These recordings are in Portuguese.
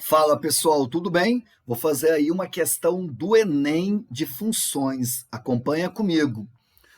Fala pessoal, tudo bem? Vou fazer aí uma questão do Enem de funções. Acompanha comigo.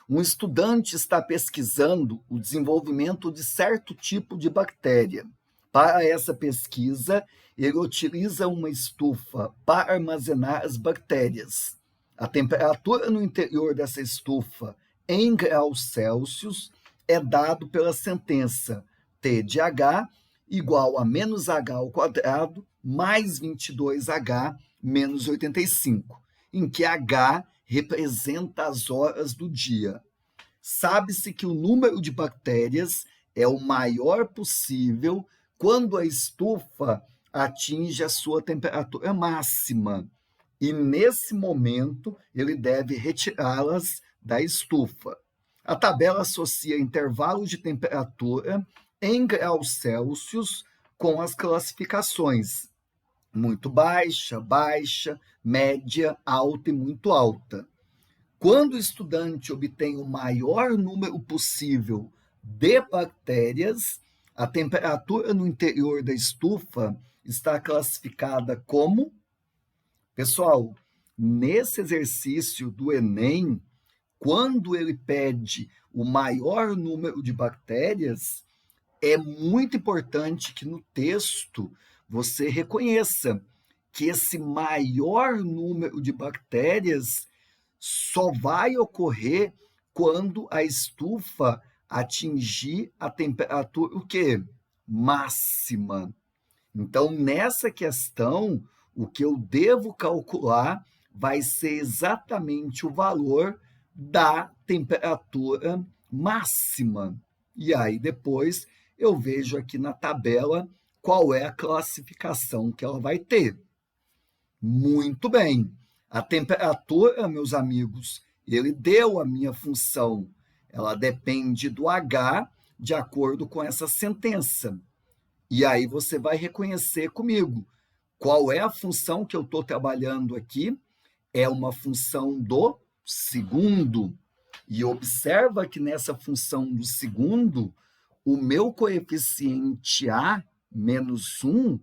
Um estudante está pesquisando o desenvolvimento de certo tipo de bactéria. Para essa pesquisa, ele utiliza uma estufa para armazenar as bactérias. A temperatura no interior dessa estufa, em graus Celsius, é dado pela sentença T de H igual a menos H ao quadrado mais 22H menos 85, em que H representa as horas do dia. Sabe-se que o número de bactérias é o maior possível quando a estufa atinge a sua temperatura máxima. E nesse momento, ele deve retirá-las da estufa. A tabela associa intervalos de temperatura em graus Celsius com as classificações: muito baixa, baixa, média, alta e muito alta. Quando o estudante obtém o maior número possível de bactérias, a temperatura no interior da estufa está classificada como... Pessoal, nesse exercício do Enem, quando ele pede o maior número de bactérias, é muito importante que no texto você reconheça que esse maior número de bactérias só vai ocorrer quando a estufa atingir a temperatura o quê? Máxima. Então, nessa questão, o que eu devo calcular vai ser exatamente o valor da temperatura máxima. E aí, depois, eu vejo aqui na tabela qual é a classificação que ela vai ter. Muito bem. A temperatura, meus amigos, ele deu a minha função. Ela depende do H de acordo com essa sentença. E aí você vai reconhecer comigo qual é a função que eu estou trabalhando aqui. É uma função do segundo. E observa que nessa função do segundo, o meu coeficiente A menos 1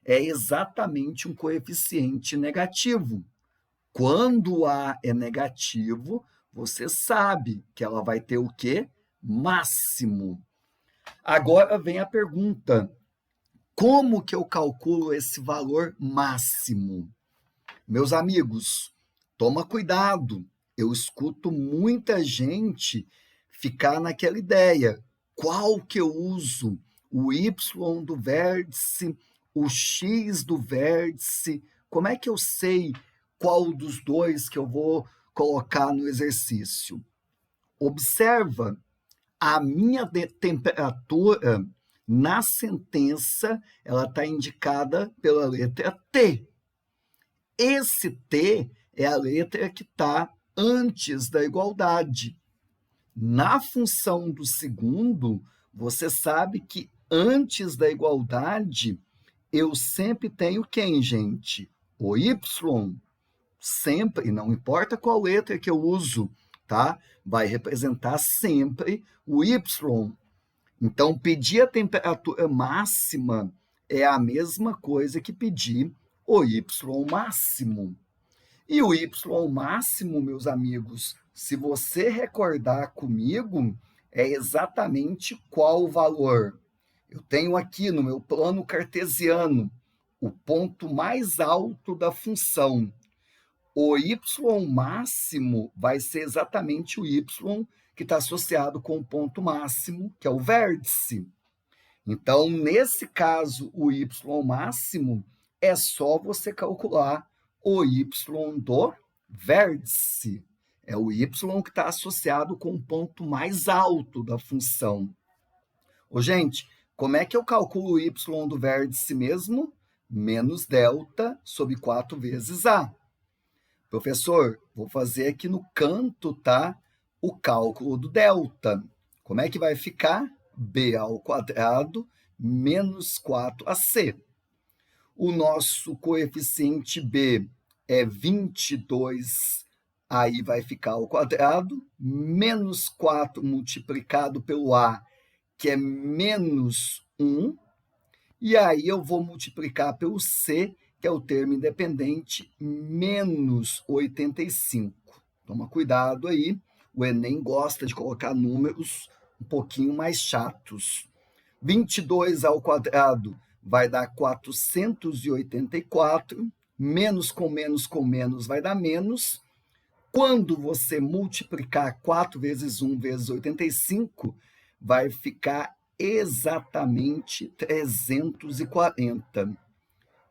é exatamente um coeficiente negativo. Quando o A é negativo, você sabe que ela vai ter o quê? Máximo. Agora vem a pergunta: como que eu calculo esse valor máximo? Meus amigos, toma cuidado. Eu escuto muita gente ficar naquela ideia: qual que eu uso? O Y do vértice, o X do vértice? Como é que eu sei qual dos dois que eu vou colocar no exercício? Observa, a minha temperatura na sentença, ela está indicada pela letra T. Esse T é a letra que está antes da igualdade. Na função do segundo, você sabe que antes da igualdade, eu sempre tenho quem, gente? O Y. Sempre, não importa qual letra que eu uso, tá? Vai representar sempre o Y. Então, pedir a temperatura máxima é a mesma coisa que pedir o Y máximo. E o Y máximo, meus amigos, se você recordar comigo, é exatamente qual o valor? Eu tenho aqui no meu plano cartesiano o ponto mais alto da função. O Y máximo vai ser exatamente o Y que está associado com o ponto máximo, que é o vértice. Então, nesse caso, o Y máximo é só você calcular o Y do vértice. É o Y que está associado com o ponto mais alto da função. Ô, gente, como é que eu calculo o Y do vértice mesmo? Menos delta sobre 4 vezes A. Professor, vou fazer aqui no canto, tá? O cálculo do delta. Como é que vai ficar? B ao quadrado menos 4AC. O nosso coeficiente B é 22, aí vai ficar ao quadrado, menos 4 multiplicado pelo A, que é menos 1, E aí eu vou multiplicar pelo C, que é o termo independente, menos 85. Toma cuidado aí, o Enem gosta de colocar números um pouquinho mais chatos. 22 ao quadrado vai dar 484, menos com menos vai dar menos. Quando você multiplicar 4 vezes 1 vezes 85, vai ficar exatamente 340.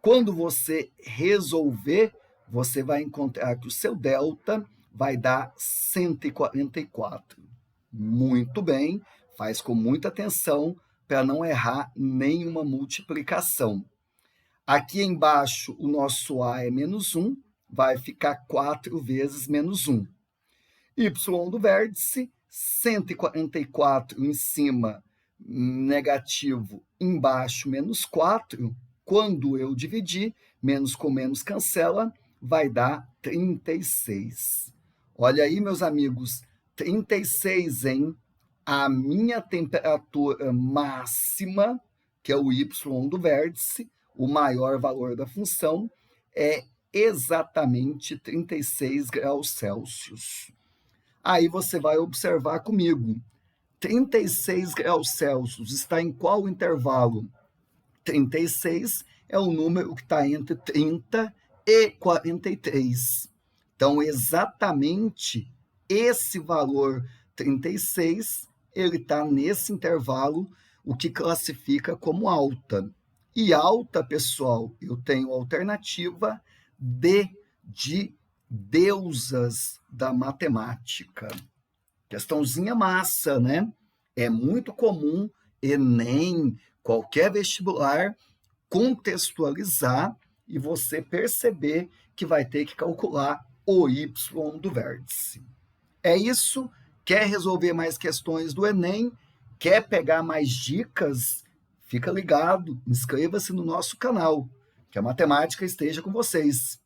Quando você resolver, você vai encontrar que o seu delta vai dar 144. Muito bem, faz com muita atenção para não errar nenhuma multiplicação. Aqui embaixo, o nosso A é menos 1, vai ficar 4 vezes menos 1. Y do vértice, 144 em cima, negativo, embaixo, menos 4. Quando eu dividir, menos com menos cancela, vai dar 36. Olha aí, meus amigos, 36, hein? A minha temperatura máxima, que é o y do vértice, o maior valor da função, é exatamente 36 graus Celsius. Aí você vai observar comigo. 36 graus Celsius está em qual intervalo? 36 é o número que está entre 30 e 43. Então, exatamente esse valor 36, ele está nesse intervalo, o que classifica como alta. E alta, pessoal, eu tenho a alternativa D de deusas da matemática. Questãozinha massa, né? É muito comum Enem, qualquer vestibular, contextualizar e você perceber que vai ter que calcular o y do vértice. É isso. Quer resolver mais questões do Enem? Quer pegar mais dicas? Fica ligado, inscreva-se no nosso canal. Que a matemática esteja com vocês.